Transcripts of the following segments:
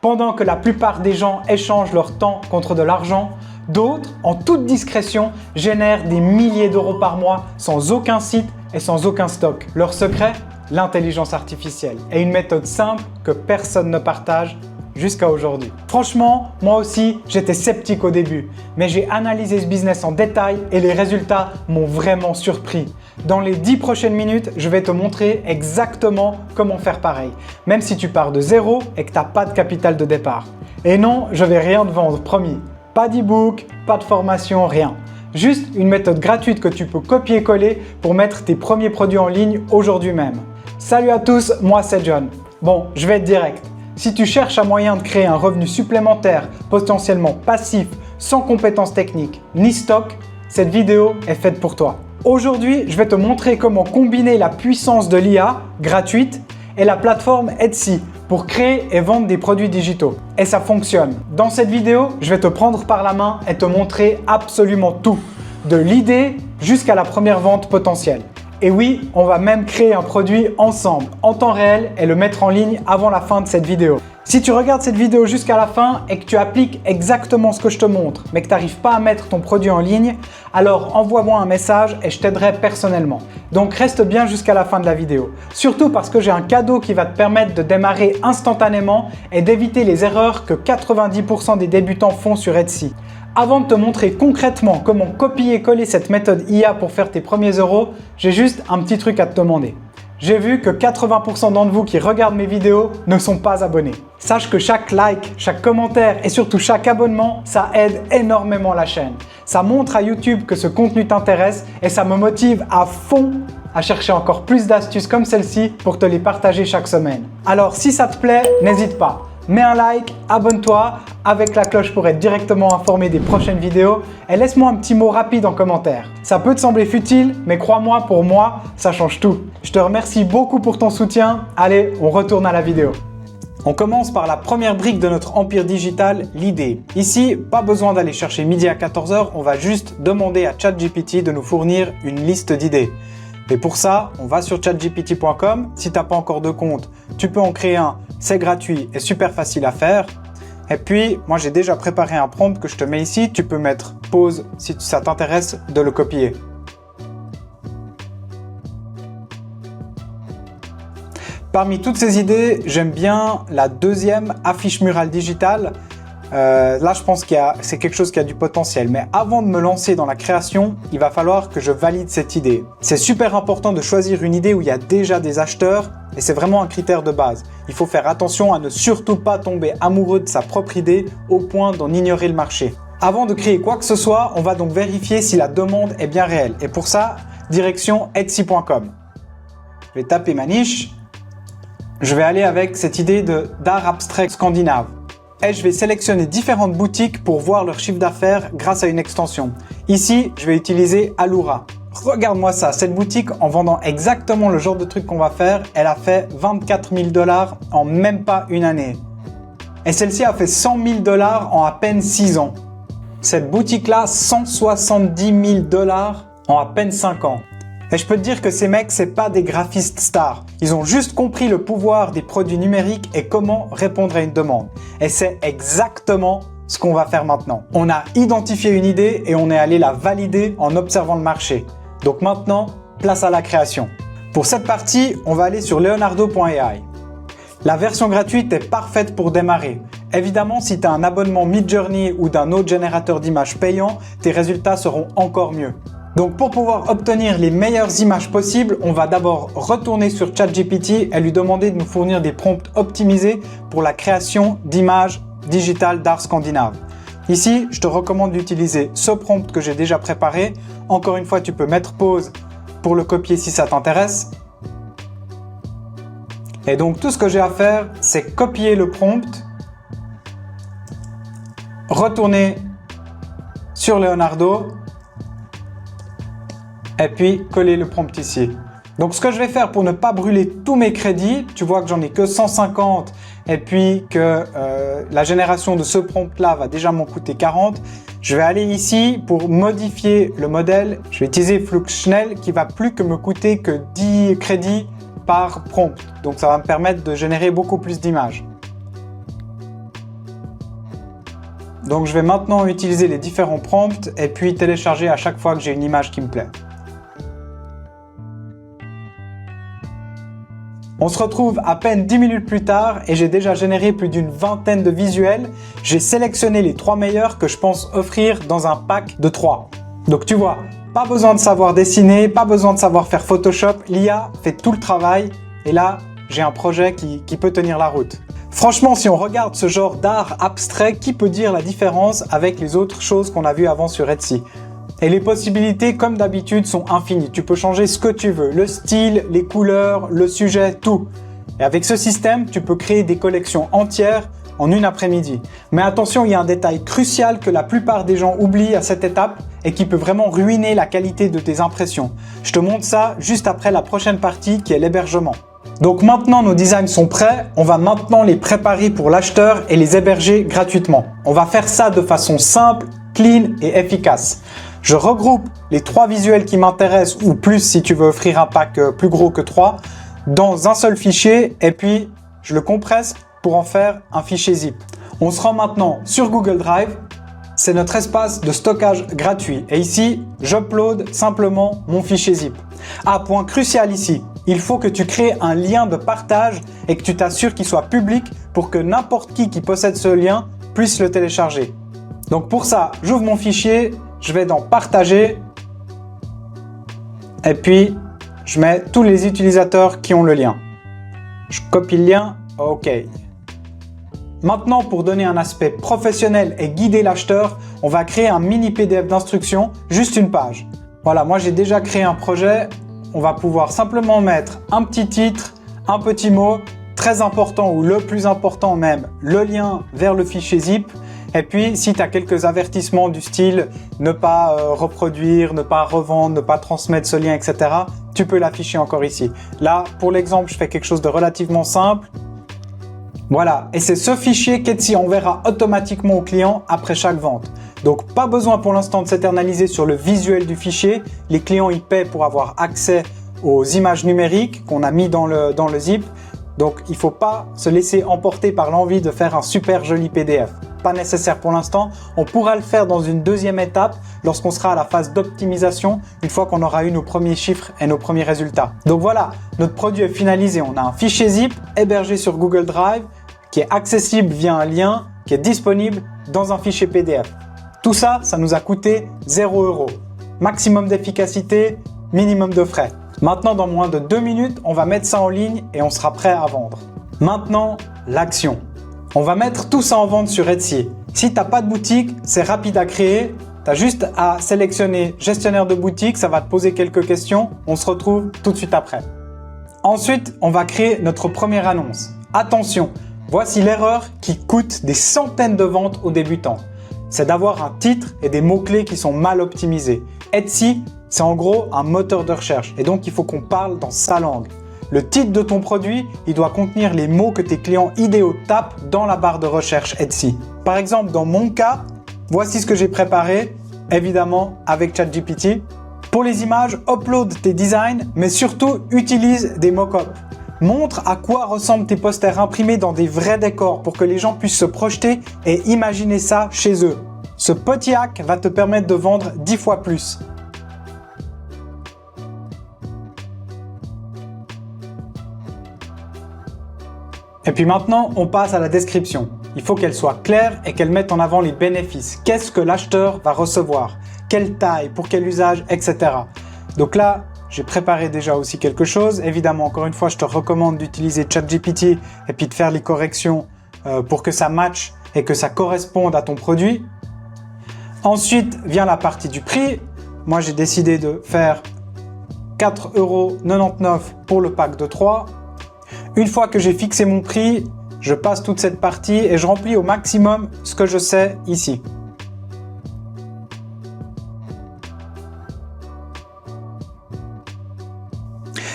Pendant que la plupart des gens échangent leur temps contre de l'argent, d'autres, en toute discrétion, génèrent des milliers d'euros par mois sans aucun site et sans aucun stock. Leur secret? L'intelligence artificielle et une méthode simple que personne ne partage jusqu'à aujourd'hui. Franchement, moi aussi, j'étais sceptique au début, mais j'ai analysé ce business en détail et les résultats m'ont vraiment surpris. Dans les 10 prochaines minutes, je vais te montrer exactement comment faire pareil, même si tu pars de zéro et que tu n'as pas de capital de départ. Et non, je vais rien te vendre, promis. Pas d'e-book, pas de formation, rien. Juste une méthode gratuite que tu peux copier-coller pour mettre tes premiers produits en ligne aujourd'hui même. Salut à tous, moi c'est John. Bon, je vais être direct. Si tu cherches un moyen de créer un revenu supplémentaire, potentiellement passif, sans compétences techniques ni stock, cette vidéo est faite pour toi. Aujourd'hui, je vais te montrer comment combiner la puissance de l'IA gratuite et la plateforme Etsy pour créer et vendre des produits digitaux. Et ça fonctionne. Dans cette vidéo, je vais te prendre par la main et te montrer absolument tout, de l'idée jusqu'à la première vente potentielle. Et oui, on va même créer un produit ensemble, en temps réel et le mettre en ligne avant la fin de cette vidéo. Si tu regardes cette vidéo jusqu'à la fin et que tu appliques exactement ce que je te montre, mais que tu n'arrives pas à mettre ton produit en ligne, alors envoie-moi un message et je t'aiderai personnellement. Donc reste bien jusqu'à la fin de la vidéo. Surtout parce que j'ai un cadeau qui va te permettre de démarrer instantanément et d'éviter les erreurs que 90% des débutants font sur Etsy. Avant de te montrer concrètement comment copier et coller cette méthode IA pour faire tes premiers euros, j'ai juste un petit truc à te demander. J'ai vu que 80% d'entre vous qui regardent mes vidéos ne sont pas abonnés. Sache que chaque like, chaque commentaire et surtout chaque abonnement, ça aide énormément la chaîne. Ça montre à YouTube que ce contenu t'intéresse et ça me motive à fond à chercher encore plus d'astuces comme celle-ci pour te les partager chaque semaine. Alors si ça te plaît, n'hésite pas. Mets un like, abonne-toi avec la cloche pour être directement informé des prochaines vidéos et laisse-moi un petit mot rapide en commentaire. Ça peut te sembler futile, mais crois-moi, pour moi, ça change tout. Je te remercie beaucoup pour ton soutien. Allez, on retourne à la vidéo. On commence par la première brique de notre empire digital, l'idée. Ici, pas besoin d'aller chercher midi à 14 h, on va juste demander à ChatGPT de nous fournir une liste d'idées. Et pour ça, on va sur chatgpt.com. Si tu n'as pas encore de compte, tu peux en créer un. C'est gratuit et super facile à faire. Et puis, moi j'ai déjà préparé un prompt que je te mets ici. Tu peux mettre pause si ça t'intéresse de le copier. Parmi toutes ces idées, j'aime bien la deuxième, affiche murale digitale. Là, je pense que c'est quelque chose qui a du potentiel. Mais avant de me lancer dans la création, il va falloir que je valide cette idée. C'est super important de choisir une idée où il y a déjà des acheteurs et c'est vraiment un critère de base. Il faut faire attention à ne surtout pas tomber amoureux de sa propre idée au point d'en ignorer le marché. Avant de créer quoi que ce soit, on va donc vérifier si la demande est bien réelle. Et pour ça, direction Etsy.com. Je vais taper ma niche. Je vais aller avec cette idée d'art abstrait scandinave. Et je vais sélectionner différentes boutiques pour voir leur chiffre d'affaires grâce à une extension. Ici, je vais utiliser Alura. Regarde-moi ça, cette boutique, en vendant exactement le genre de truc qu'on va faire, elle a fait 24 000 $ en même pas une année. Et celle-ci a fait 100 000 $ en à peine 6 ans. Cette boutique-là, 170 000 $ en à peine 5 ans. Et je peux te dire que ces mecs, c'est pas des graphistes stars. Ils ont juste compris le pouvoir des produits numériques et comment répondre à une demande. Et c'est exactement ce qu'on va faire maintenant. On a identifié une idée et on est allé la valider en observant le marché. Donc maintenant, place à la création. Pour cette partie, on va aller sur leonardo.ai. La version gratuite est parfaite pour démarrer. Évidemment, si tu as un abonnement Midjourney ou d'un autre générateur d'images payant, tes résultats seront encore mieux. Donc pour pouvoir obtenir les meilleures images possibles, on va d'abord retourner sur ChatGPT et lui demander de nous fournir des prompts optimisés pour la création d'images digitales d'art scandinave. Ici, je te recommande d'utiliser ce prompt que j'ai déjà préparé. Encore une fois, tu peux mettre pause pour le copier si ça t'intéresse. Et donc tout ce que j'ai à faire, c'est copier le prompt, retourner sur Leonardo, et puis coller le prompt ici. Donc ce que je vais faire pour ne pas brûler tous mes crédits, tu vois que j'en ai que 150 et puis que la génération de ce prompt là va déjà m'en coûter 40, je vais aller ici pour modifier le modèle. Je vais utiliser Fluxnel qui va plus que me coûter que 10 crédits par prompt. Donc ça va me permettre de générer beaucoup plus d'images. Donc je vais maintenant utiliser les différents prompts et puis télécharger à chaque fois que j'ai une image qui me plaît. On se retrouve à peine 10 minutes plus tard et j'ai déjà généré plus d'une vingtaine de visuels. J'ai sélectionné les 3 meilleurs que je pense offrir dans un pack de 3. Donc tu vois, pas besoin de savoir dessiner, pas besoin de savoir faire Photoshop. L'IA fait tout le travail et là, j'ai un projet qui peut tenir la route. Franchement, si on regarde ce genre d'art abstrait, qui peut dire la différence avec les autres choses qu'on a vues avant sur Etsy? Et les possibilités, comme d'habitude, sont infinies. Tu peux changer ce que tu veux, le style, les couleurs, le sujet, tout. Et avec ce système, tu peux créer des collections entières en une après-midi. Mais attention, il y a un détail crucial que la plupart des gens oublient à cette étape et qui peut vraiment ruiner la qualité de tes impressions. Je te montre ça juste après la prochaine partie qui est l'hébergement. Donc maintenant nos designs sont prêts, on va maintenant les préparer pour l'acheteur et les héberger gratuitement. On va faire ça de façon simple, clean et efficace. Je regroupe les 3 visuels qui m'intéressent ou plus si tu veux offrir un pack plus gros que 3 dans un seul fichier et puis je le compresse pour en faire un fichier zip. On se rend maintenant sur Google Drive. C'est notre espace de stockage gratuit et ici, j'upload simplement mon fichier zip. Ah, point crucial ici, il faut que tu crées un lien de partage et que tu t'assures qu'il soit public pour que n'importe qui possède ce lien puisse le télécharger. Donc pour ça, j'ouvre mon fichier, je vais dans partager et puis je mets tous les utilisateurs qui ont le lien. Je copie le lien, OK. Maintenant, pour donner un aspect professionnel et guider l'acheteur, on va créer un mini PDF d'instruction, juste une page. Voilà, moi j'ai déjà créé un projet. On va pouvoir simplement mettre un petit titre, un petit mot, très important ou le plus important même, le lien vers le fichier zip. Et puis, si tu as quelques avertissements du style ne pas reproduire, ne pas revendre, ne pas transmettre ce lien, etc., tu peux l'afficher encore ici. Là, pour l'exemple, je fais quelque chose de relativement simple. Voilà, et c'est ce fichier qu'Etsy enverra automatiquement au client après chaque vente. Donc pas besoin pour l'instant de s'éternaliser sur le visuel du fichier. Les clients y paient pour avoir accès aux images numériques qu'on a mis dans le zip. Donc il ne faut pas se laisser emporter par l'envie de faire un super joli PDF. Pas nécessaire pour l'instant. On pourra le faire dans une deuxième étape lorsqu'on sera à la phase d'optimisation, une fois qu'on aura eu nos premiers chiffres et nos premiers résultats. Donc voilà, notre produit est finalisé. On a un fichier zip hébergé sur Google Drive qui est accessible via un lien qui est disponible dans un fichier PDF. Tout ça, ça nous a coûté 0 €. Maximum d'efficacité, minimum de frais. Maintenant, dans moins de 2 minutes, on va mettre ça en ligne et on sera prêt à vendre. Maintenant, l'action. On va mettre tout ça en vente sur Etsy. Si tu n'as pas de boutique, c'est rapide à créer. Tu as juste à sélectionner gestionnaire de boutique, ça va te poser quelques questions. On se retrouve tout de suite après. Ensuite, on va créer notre première annonce. Attention, voici l'erreur qui coûte des centaines de ventes aux débutants. C'est d'avoir un titre et des mots-clés qui sont mal optimisés. Etsy, c'est en gros un moteur de recherche et donc il faut qu'on parle dans sa langue. Le titre de ton produit, il doit contenir les mots que tes clients idéaux tapent dans la barre de recherche Etsy. Par exemple, dans mon cas, voici ce que j'ai préparé, évidemment avec ChatGPT. Pour les images, upload tes designs, mais surtout utilise des mock-ups. Montre à quoi ressemblent tes posters imprimés dans des vrais décors pour que les gens puissent se projeter et imaginer ça chez eux. Ce petit hack va te permettre de vendre 10 fois plus. Et puis maintenant, on passe à la description. Il faut qu'elle soit claire et qu'elle mette en avant les bénéfices. Qu'est-ce que l'acheteur va recevoir? Quelle taille? Pour quel usage? Etc. Donc là, j'ai préparé déjà aussi quelque chose. Évidemment, encore une fois, je te recommande d'utiliser ChatGPT et puis de faire les corrections pour que ça matche et que ça corresponde à ton produit. Ensuite vient la partie du prix. Moi, j'ai décidé de faire 4,99 € pour le pack de 3. Une fois que j'ai fixé mon prix, je passe toute cette partie et je remplis au maximum ce que je sais ici.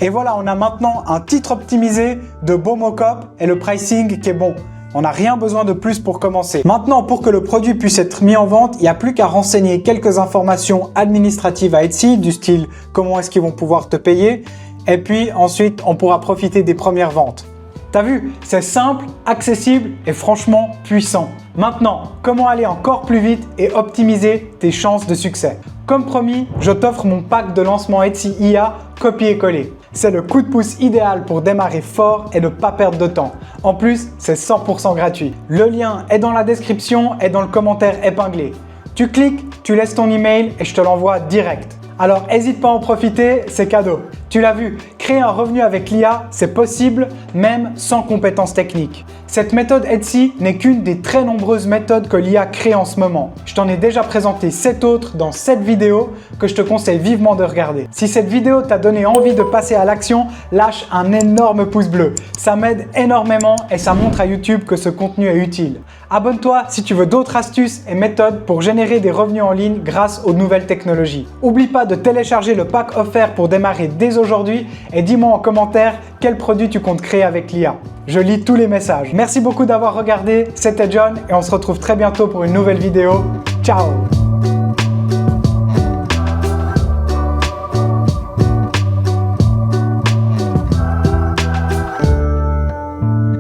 Et voilà, on a maintenant un titre optimisé, de beaux mock-ups et le pricing qui est bon. On n'a rien besoin de plus pour commencer. Maintenant, pour que le produit puisse être mis en vente, il n'y a plus qu'à renseigner quelques informations administratives à Etsy, du style comment est-ce qu'ils vont pouvoir te payer. Et puis ensuite, on pourra profiter des premières ventes. T'as vu, c'est simple, accessible et franchement puissant. Maintenant, comment aller encore plus vite et optimiser tes chances de succès? Comme promis, je t'offre mon pack de lancement Etsy IA copier-coller. C'est le coup de pouce idéal pour démarrer fort et ne pas perdre de temps. En plus, c'est 100% gratuit. Le lien est dans la description et dans le commentaire épinglé. Tu cliques, tu laisses ton email et je te l'envoie direct. Alors n'hésite pas à en profiter, c'est cadeau. Tu l'as vu, créer un revenu avec l'IA, c'est possible même sans compétences techniques. Cette méthode Etsy n'est qu'une des très nombreuses méthodes que l'IA crée en ce moment. Je t'en ai déjà présenté 7 autres dans cette vidéo que je te conseille vivement de regarder. Si cette vidéo t'a donné envie de passer à l'action, lâche un énorme pouce bleu. Ça m'aide énormément et ça montre à YouTube que ce contenu est utile. Abonne-toi si tu veux d'autres astuces et méthodes pour générer des revenus en ligne grâce aux nouvelles technologies. N'oublie pas de télécharger le pack offert pour démarrer dès aujourd'hui et dis-moi en commentaire quel produit tu comptes créer avec l'IA. Je lis tous les messages. Merci beaucoup d'avoir regardé, c'était John et on se retrouve très bientôt pour une nouvelle vidéo. Ciao!